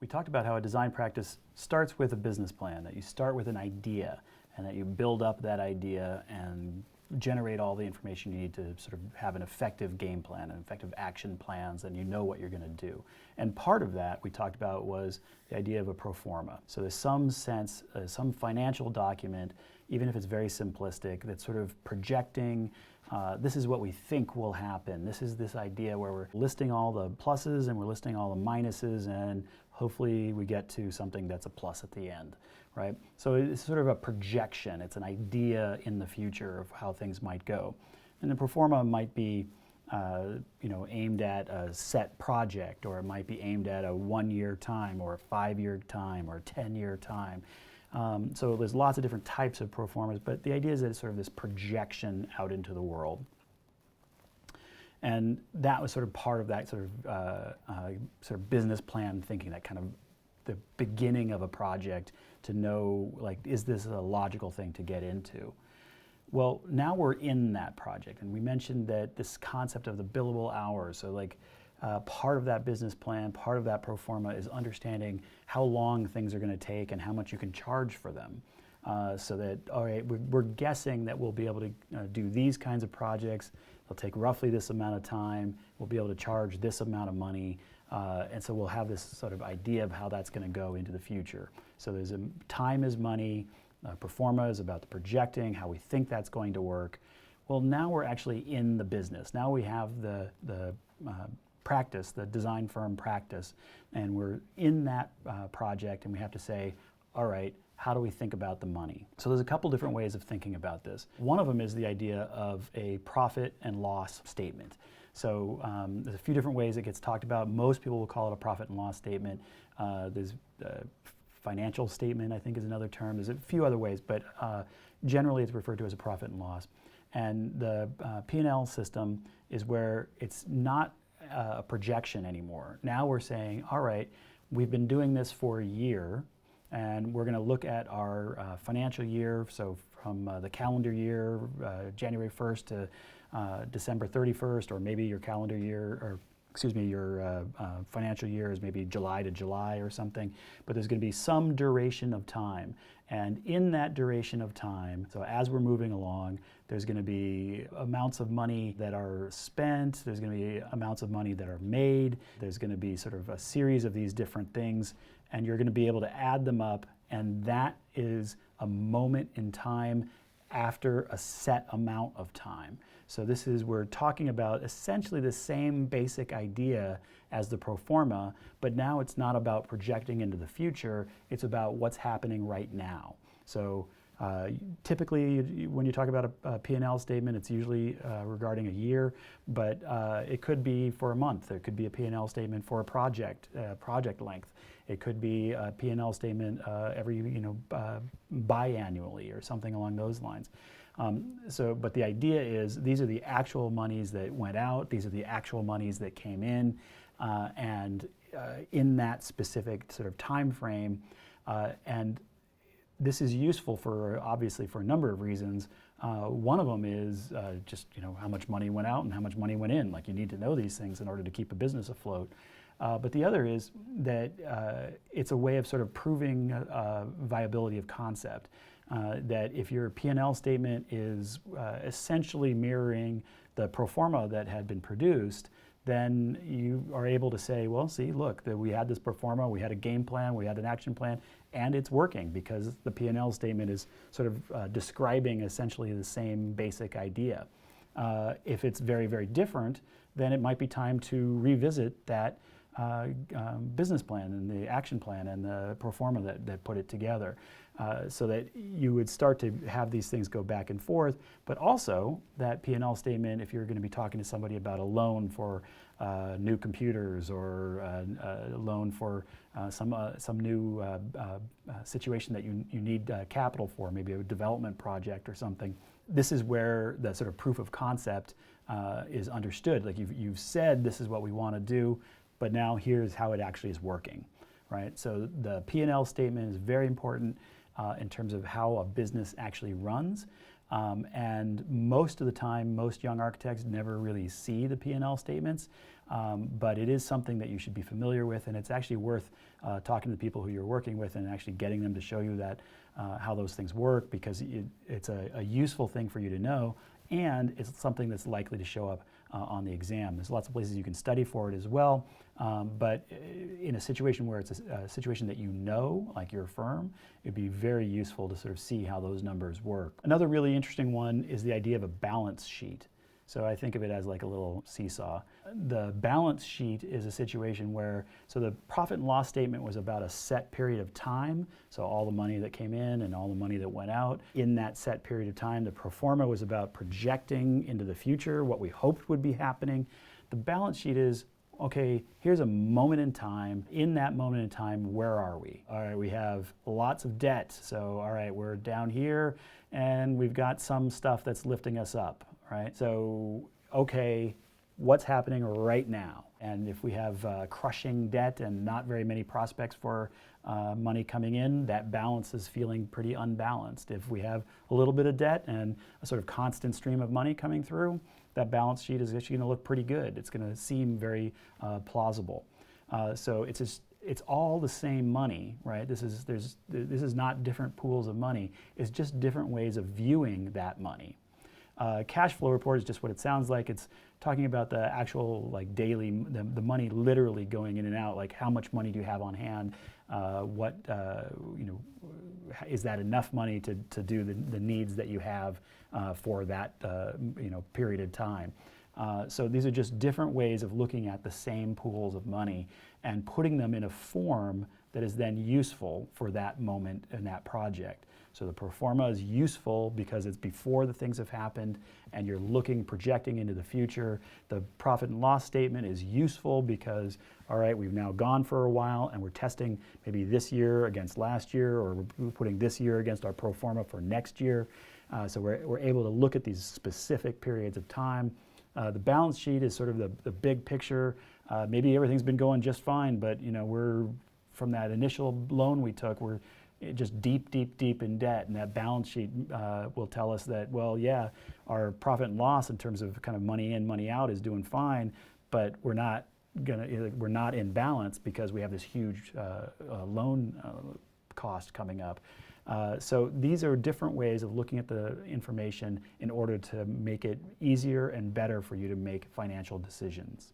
We talked about how a design practice starts with a business plan, that you start with an idea and that you build up that idea and generate all the information you need to sort of have an effective game plan and effective action plans, and you know what you're going to do. And part of that we talked about was the idea of a pro forma. So there's some sense, some financial document, even if it's very simplistic, that's sort of projecting this is what we think will happen. This is this idea where we're listing all the pluses and we're listing all the minuses, and hopefully we get to something that's a plus at the end, right? So it's sort of a projection. It's an idea in the future of how things might go. And the pro forma might be aimed at a set project, or it might be aimed at a 1-year time or a 5-year time or a 10-year time. So there's lots of different types of pro formas, but the idea is that it's sort of this projection out into the world. And that was sort of part of that sort of business plan thinking, that kind of the beginning of a project to know, like, is this a logical thing to get into? Well, now we're in that project, and we mentioned that this concept of the billable hours, so like part of that business plan, part of that pro forma is understanding how long things are going to take and how much you can charge for them. So that, all right, we're guessing that we'll be able to do these kinds of projects. They'll take roughly this amount of time. We'll be able to charge this amount of money. And so we'll have this sort of idea of how that's going to go into the future. So there's time is money. Pro forma is about the projecting, how we think that's going to work. Well, now we're actually in the business. Now we have the practice, the design firm practice, and we're in that project, and we have to say, all right, how do we think about the money? So there's a couple different ways of thinking about this. One of them is the idea of a profit and loss statement. So there's a few different ways it gets talked about. Most people will call it a profit and loss statement. There's financial statement, I think, is another term. There's a few other ways, but generally it's referred to as a profit and loss. And the P&L system is where it's not a projection anymore. Now we're saying, all right, we've been doing this for a year, and we're going to look at our financial year, so from the calendar year, January 1st to December 31st, or maybe your calendar year, or excuse me, your financial year is maybe July to July or something, but there's going to be some duration of time. And in that duration of time, so as we're moving along, there's going to be amounts of money that are spent, there's going to be amounts of money that are made, there's going to be sort of a series of these different things, and you're going to be able to add them up, and that is a moment in time after a set amount of time. So we're talking about essentially the same basic idea as the pro forma, but now it's not about projecting into the future, it's about what's happening right now. So typically when you talk about a P&L statement, it's usually regarding a year, but it could be for a month. It could be a P&L statement for a project length. It could be a P&L statement every biannually or something along those lines. But the idea is these are the actual monies that went out, these are the actual monies that came in, and in that specific sort of time frame. And this is useful obviously for a number of reasons. One of them is just how much money went out and how much money went in. Like, you need to know these things in order to keep a business afloat. But the other is that it's a way of sort of proving viability of concept. That if your P&L statement is essentially mirroring the pro forma that had been produced, then you are able to say, well, see, look, we had this pro forma, we had a game plan, we had an action plan, and it's working because the P&L statement is sort of describing essentially the same basic idea. If it's very, very different, then it might be time to revisit that business plan and the action plan and the pro forma that put it together, so that you would start to have these things go back and forth, but also that P&L statement, if you're going to be talking to somebody about a loan for new computers or a loan for some new situation that you need capital for, maybe a development project or something, this is where the sort of proof of concept is understood. Like, you've said this is what we want to do, but now here's how it actually is working, right? So the P&L statement is very important in terms of how a business actually runs. And most of the time, most young architects never really see the P&L statements, but it is something that you should be familiar with, and it's actually worth talking to the people who you're working with and actually getting them to show you that how those things work, because it's a useful thing for you to know, and it's something that's likely to show up on the exam. There's lots of places you can study for it as well, but in a situation where it's a situation that you know, like your firm, it'd be very useful to sort of see how those numbers work. Another really interesting one is the idea of a balance sheet. So I think of it as like a little seesaw. The balance sheet is a situation where, so the profit and loss statement was about a set period of time, so all the money that came in and all the money that went out in that set period of time. The pro forma was about projecting into the future what we hoped would be happening. The balance sheet is, okay, here's a moment in time. In that moment in time, where are we? All right, we have lots of debt, so all right, we're down here, and we've got some stuff that's lifting us up. Right? So, okay, what's happening right now? And if we have crushing debt and not very many prospects for money coming in, that balance is feeling pretty unbalanced. If we have a little bit of debt and a sort of constant stream of money coming through, that balance sheet is actually going to look pretty good. It's going to seem very plausible. So it's all the same money, right? This is not different pools of money. It's just different ways of viewing that money. Cash flow report is just what it sounds like. It's talking about the actual like daily, the money literally going in and out. Like how much money do you have on hand? Is that enough money to do the needs that you have for that period of time? So these are just different ways of looking at the same pools of money and putting them in a form that is then useful for that moment in that project. So the pro forma is useful because it's before the things have happened and you're projecting into the future. The profit and loss statement is useful because, all right, we've now gone for a while and we're testing maybe this year against last year, or we're putting this year against our pro forma for next year. So we're able to look at these specific periods of time. The balance sheet is sort of the big picture. Maybe everything's been going just fine, but we're from that initial loan we took, we're just deep in debt, and that balance sheet will tell us that, well, yeah, our profit and loss in terms of kind of money in, money out is doing fine, but we're not in balance because we have this huge loan cost coming up. So these are different ways of looking at the information in order to make it easier and better for you to make financial decisions.